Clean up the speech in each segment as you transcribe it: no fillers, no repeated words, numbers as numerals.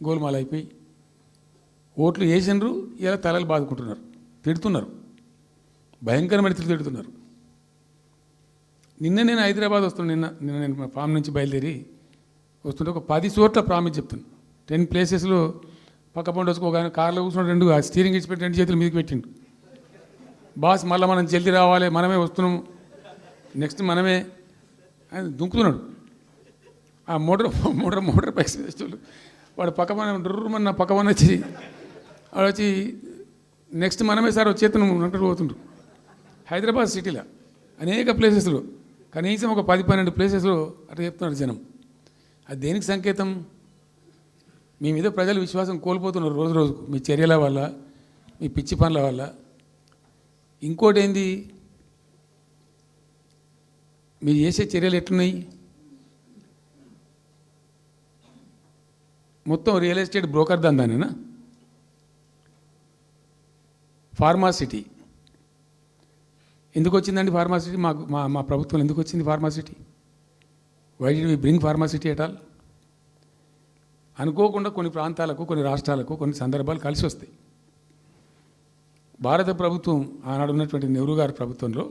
గోల్మాల్ అయిపోయి ఓట్లు వేసినారు, ఇలా తలలు బాదుకుంటున్నారు, తిడుతున్నారు, భయంకరమైన తిడుతున్నారు. నిన్న నేను హైదరాబాద్ వస్తున్నాను. నిన్న నేను మా ఫామ్ నుంచి బయలుదేరి వస్తుంటే ఒక 10 చోట్ల ప్రామిస్ చెప్తున్నాను. 10 ప్లేసెస్లో పక్క పండు వచ్చుకో, కానీ కార్లో కూర్చుని 2 స్టీరింగ్ ఇచ్చిపెట్టి 2 చేతులు మీదకి పెట్టిండు. బాస్ మళ్ళీ మనం జల్దీ రావాలి, మనమే వస్తున్నాం, నెక్స్ట్ మనమే అని దుంకుతున్నాడు. ఆ మోటార్ బైక్స్ వేసేవాళ్ళు వాడు డుర్రమన్న పక్కన వచ్చి వాడు వచ్చి నెక్స్ట్ మనమే సార్ వచ్చేతను అంటారు పోతుండ్రు. హైదరాబాద్ సిటీలో అనేక ప్లేసెస్లో కనీసం ఒక 10-12 ప్లేసెస్లో అట్లా చెప్తున్నారు జనం. అది దేనికి సంకేతం? మీ మీద ప్రజలు విశ్వాసం కోల్పోతున్నారు రోజు రోజుకు, మీ చర్యల వల్ల, మీ పిచ్చి పనుల వల్ల. ఇంకోటి ఏంది, మీరు చేసే చర్యలు ఎట్లున్నాయి? మొత్తం రియల్ ఎస్టేట్ బ్రోకర్ దందానేనా? ఫార్మాసిటీ ఎందుకు వచ్చిందండి? ఫార్మాసిటీ మా ప్రభుత్వం ఎందుకు వచ్చింది pharma city? Why do we bring pharma city at all? అనుకోకుండా కొన్ని ప్రాంతాలకు, కొన్ని రాష్ట్రాలకు కొన్ని సందర్భాలు కలిసి వస్తాయి. భారత ప్రభుత్వం ఆనాడు ఉన్నటువంటి నెహ్రూ గారి ప్రభుత్వంలో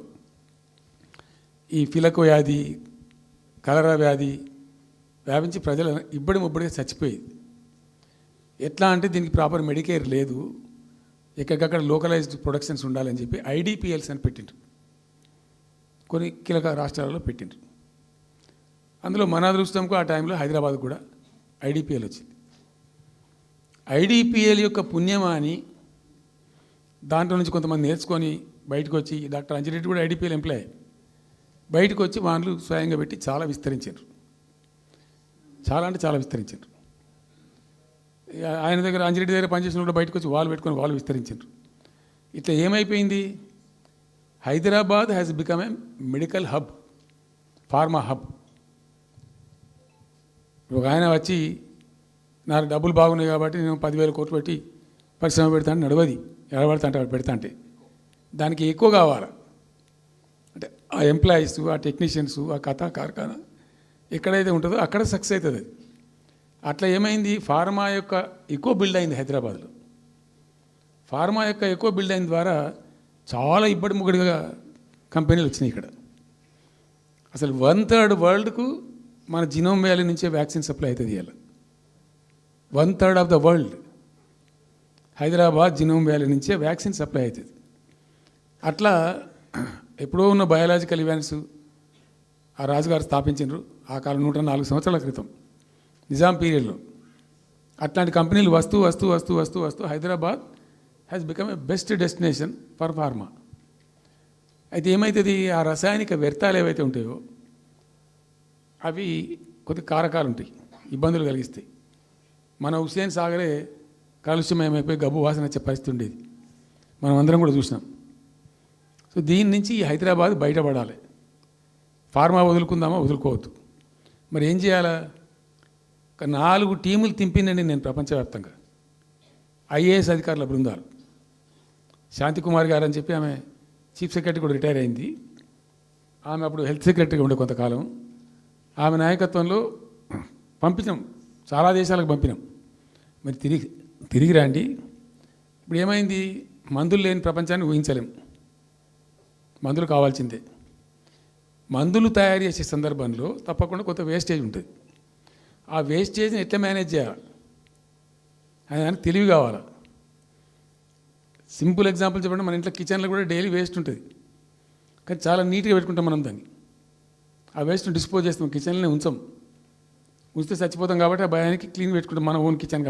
ఈ ఫిలకు వ్యాధి, కలరా వ్యాధి వ్యాపించి ప్రజలు ముబ్బడిగా చచ్చిపోయేది. ఎట్లా అంటే దీనికి ప్రాపర్ మెడికేర్ లేదు, ఎక్కడికక్కడ లోకలైజ్డ్ ప్రొడక్షన్స్ ఉండాలని చెప్పి ఐడిపిఎల్స్ అని పెట్టిండ్రు, కొన్ని కీలక రాష్ట్రాలలో పెట్టిండ్రు. అందులో మన అదృష్టంకు ఆ టైంలో హైదరాబాద్ కూడా ఐడిపిఎల్ వచ్చింది. ఐడిపిఎల్ యొక్క పుణ్యమా అని దాంట్లో నుంచి కొంతమంది నేర్చుకొని బయటకు వచ్చి, డాక్టర్ అంజిరెడ్డి కూడా ఐడిపిఎల్ ఎంప్లాయ్, బయటకు వచ్చి వాళ్ళు స్వయంగా పెట్టి చాలా విస్తరించారు. చాలా అంటే చాలా విస్తరించారు. ఆయన దగ్గర, అంజిరెడ్డి దగ్గర పనిచేసిన కూడా బయటకు వచ్చి వాళ్ళు పెట్టుకొని వాళ్ళు విస్తరించారు. ఇట్లా ఏమైపోయింది? Hyderabad has become a medical hub, pharma hub. ఒక ఆయన వచ్చి నాకు డబ్బులు బాగున్నాయి కాబట్టి నేను 10,000 కోట్లు పెట్టి పరిశ్రమ పెడతాను, నడవది, ఎడబడతా అంటే పెడతా అంటే దానికి ఎక్కువ కావాలి. అంటే ఆ ఎంప్లాయీస్, ఆ టెక్నీషియన్స్, ఆ కథా కార్ఖానా ఎక్కడైతే ఉంటుందో అక్కడ సక్సెస్ అవుతుంది. అట్లా ఏమైంది? ఫార్మా యొక్క ఎక్కువ బిల్డ్ అయింది హైదరాబాద్లో. ఫార్మా యొక్క ఎక్కువ బిల్డ్ అయిన ద్వారా చాలా ఇబ్బడి ముగ్గడిగా కంపెనీలు వచ్చినాయి ఇక్కడ. అసలు 1/3 వరల్డ్కు మన జినోమ్ వ్యాలీ నుంచే వ్యాక్సిన్ సప్లై అవుతుంది. ఇవాళ 1/3 of the world Hyderabad genome valley నుంచే వ్యాక్సిన్ సప్లై అవుతుంది. అట్లా ఎప్పుడో ఉన్న బయాలజికల్ ఈవెంట్స్ ఆ రాజుగారు స్థాపించారు ఆ కాలం 104 సంవత్సరాల క్రితం నిజాం పీరియడ్లో. అట్లాంటి కంపెనీలు వస్తూ వస్తూ వస్తూ వస్తూ వస్తూ Hyderabad has become a best destination for pharma. అయితే ఏమవుతుంది? ఆ రసాయనిక వ్యర్థాలు ఏవైతే ఉంటాయో అవి కొద్ది కారకాలు ఉంటాయి, ఇబ్బందులు కలిగిస్తాయి. మన హుస్సేన్ సాగరే కాలుష్యమయమైపోయి గబ్బు వాసన వచ్చే పరిస్థితి ఉండేది, మనం అందరం కూడా చూసినాం. సో దీని నుంచి ఈ హైదరాబాద్ బయటపడాలి. ఫార్మా వదులుకుందామా? వదులుకోవద్దు. మరి ఏం చేయాలా? ఒక 4 టీములు తింపిందండి నేను ప్రపంచవ్యాప్తంగా. ఐఏఎస్ అధికారుల బృందాలు. శాంతికుమార్ గారు అని చెప్పి ఆమె చీఫ్ సెక్రటరీ కూడా రిటైర్ అయింది. ఆమె అప్పుడు హెల్త్ సెక్రటరీగా ఉండే కొంతకాలం. ఆమె నాయకత్వంలో పంపించాం, చాలా దేశాలకు పంపినాం. మరి తిరిగి రండి. ఇప్పుడు ఏమైంది? మందులు లేని ప్రపంచాన్ని ఊహించలేం, మందులు కావాల్సిందే. మందులు తయారు చేసే సందర్భంలో తప్పకుండా కొంత వేస్టేజ్ ఉంటుంది. ఆ వేస్టేజ్ని ఎట్లా మేనేజ్ చేయాలి అని దానికి తెలివి కావాలి. సింపుల్ ఎగ్జాంపుల్ చెప్పండి, మన ఇంట్లో కిచెన్లో కూడా డైలీ వేస్ట్ ఉంటుంది, కానీ చాలా నీట్గా పెట్టుకుంటాం మనం దాన్ని. ఆ వేస్ట్ని డిస్పోజ్ చేస్తాం, కిచెన్లోనే ఉంచాం. ఉంచితే చచ్చిపోతాం కాబట్టి ఆ భయానికి క్లీన్ పెట్టుకుంటాం మన ఓన్ కిచెన్.